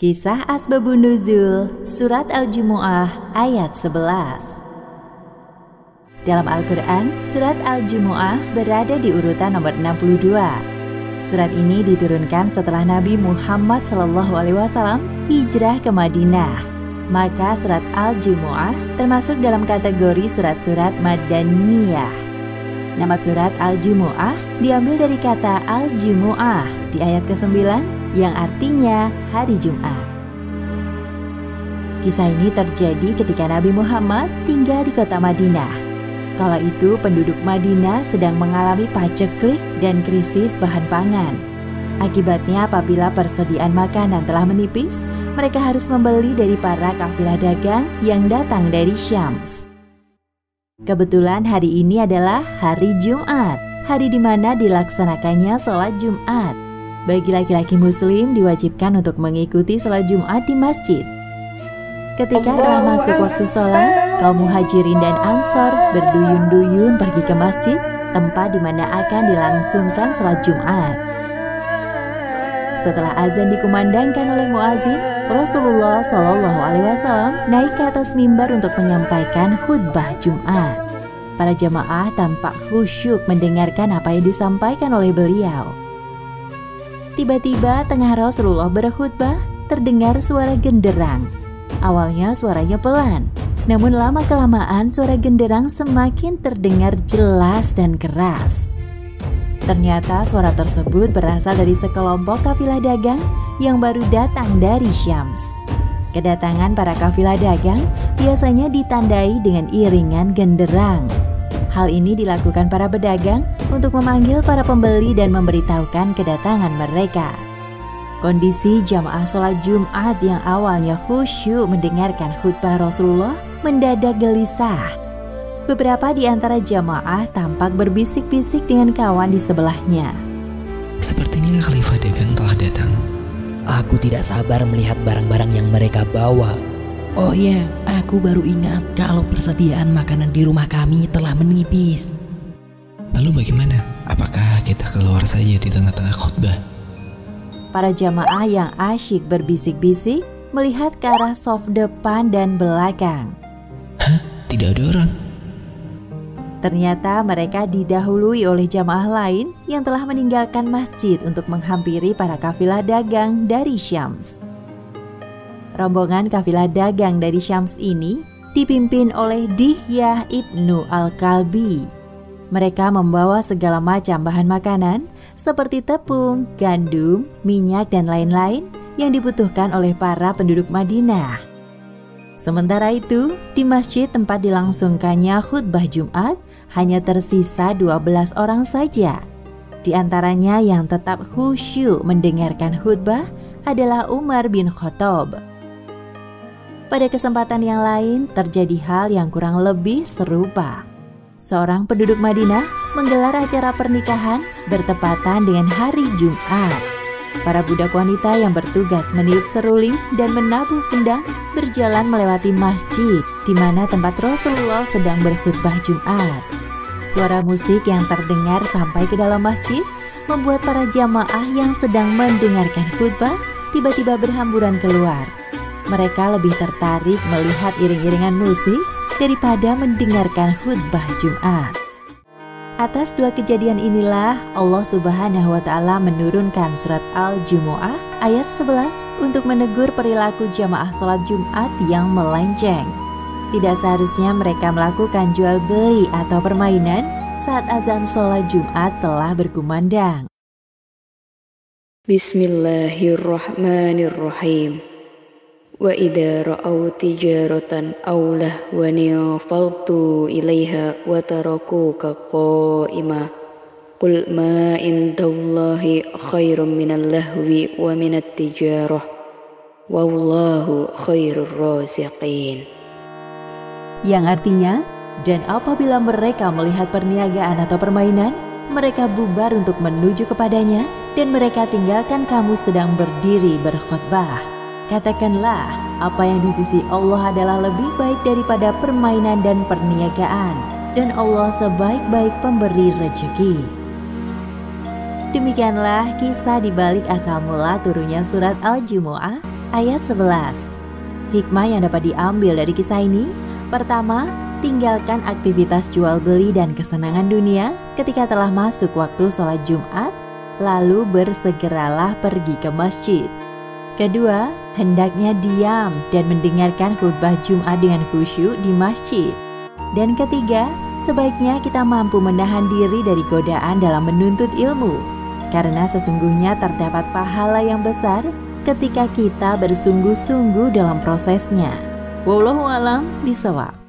Kisah Asbabun Nuzul, Surat Al-Jumu'ah ayat 11. Dalam Al-Quran, Surat Al-Jumu'ah berada di urutan nomor 62. Surat ini diturunkan setelah Nabi Muhammad SAW hijrah ke Madinah. Maka surat Al-Jumu'ah termasuk dalam kategori surat-surat Madaniyah. Nama surat Al-Jumu'ah diambil dari kata Al-Jumu'ah di ayat ke-9 yang artinya hari Jumat. Kisah ini terjadi ketika Nabi Muhammad tinggal di kota Madinah. Kala itu penduduk Madinah sedang mengalami paceklik dan krisis bahan pangan. Akibatnya apabila persediaan makanan telah menipis, mereka harus membeli dari para kafilah dagang yang datang dari Syams. Kebetulan hari ini adalah hari Jumat, hari di mana dilaksanakannya sholat Jumat. Bagi laki-laki muslim diwajibkan untuk mengikuti sholat Jumat di masjid. Ketika telah masuk waktu sholat, kaum muhajirin dan ansor berduyun-duyun pergi ke masjid, tempat di mana akan dilangsungkan sholat Jumat. Setelah azan dikumandangkan oleh muazin, Rasulullah SAW naik ke atas mimbar untuk menyampaikan khutbah Jumat. Para jamaah tampak khusyuk mendengarkan apa yang disampaikan oleh beliau. Tiba-tiba tengah Rasulullah berkhutbah, terdengar suara genderang. Awalnya suaranya pelan, namun lama-kelamaan suara genderang semakin terdengar jelas dan keras. Ternyata suara tersebut berasal dari sekelompok kafilah dagang yang baru datang dari Syams. Kedatangan para kafilah dagang biasanya ditandai dengan iringan genderang. Hal ini dilakukan para pedagang untuk memanggil para pembeli dan memberitahukan kedatangan mereka. Kondisi jamaah sholat Jumat yang awalnya khusyuk mendengarkan khutbah Rasulullah mendadak gelisah. Beberapa di antara jamaah tampak berbisik-bisik dengan kawan di sebelahnya. Sepertinya khalifah dagang telah datang. Aku tidak sabar melihat barang-barang yang mereka bawa. Oh ya, aku baru ingat kalau persediaan makanan di rumah kami telah menipis. Lalu bagaimana? Apakah kita keluar saja di tengah-tengah khutbah? Para jamaah yang asyik berbisik-bisik melihat ke arah saf depan dan belakang. Hah? Tidak ada orang? Ternyata mereka didahului oleh jamaah lain yang telah meninggalkan masjid untuk menghampiri para kafilah dagang dari Syams. Rombongan kafilah dagang dari Syams ini dipimpin oleh Dihyah ibnu Al-Kalbi. Mereka membawa segala macam bahan makanan seperti tepung, gandum, minyak, dan lain-lain yang dibutuhkan oleh para penduduk Madinah. Sementara itu, di masjid tempat dilangsungkannya khutbah Jumat hanya tersisa 12 orang saja. Di antaranya yang tetap khusyuk mendengarkan khutbah adalah Umar bin Khattab. Pada kesempatan yang lain terjadi hal yang kurang lebih serupa. Seorang penduduk Madinah menggelar acara pernikahan bertepatan dengan hari Jumat. Para budak wanita yang bertugas meniup seruling dan menabuh kendang berjalan melewati masjid di mana tempat Rasulullah sedang berkhutbah Jumat. Suara musik yang terdengar sampai ke dalam masjid membuat para jamaah yang sedang mendengarkan khutbah tiba-tiba berhamburan keluar. Mereka lebih tertarik melihat iring-iringan musik daripada mendengarkan khutbah Jumat. Atas dua kejadian inilah Allah Subhanahu wa Ta'ala menurunkan surat Al-Jumu'ah ayat 11 untuk menegur perilaku jamaah sholat Jumat yang melenceng. Tidak seharusnya mereka melakukan jual beli atau permainan saat azan sholat Jumat telah berkumandang. Bismillahirrahmanirrahim. Wa idza ra'aw tijaratan aw lahwan faltu ilaiha wa tarakuka qa'ima qul ma indallahi khairum minal lahwi wa minat tijarah wallahu khairur raziqin. Yang artinya, dan apabila mereka melihat perniagaan atau permainan, mereka bubar untuk menuju kepadanya dan mereka tinggalkan kamu sedang berdiri berkhutbah. Katakanlah, apa yang di sisi Allah adalah lebih baik daripada permainan dan perniagaan, dan Allah sebaik-baik pemberi rezeki. Demikianlah kisah di balik asal mula turunnya surat Al-Jumu'ah ayat 11. Hikmah yang dapat diambil dari kisah ini, pertama, tinggalkan aktivitas jual beli dan kesenangan dunia ketika telah masuk waktu sholat Jumat, lalu bersegeralah pergi ke masjid. Kedua, hendaknya diam dan mendengarkan khutbah Jumat dengan khusyuk di masjid. Dan ketiga, sebaiknya kita mampu menahan diri dari godaan dalam menuntut ilmu, karena sesungguhnya terdapat pahala yang besar ketika kita bersungguh-sungguh dalam prosesnya. Wallahu a'lam bishawab.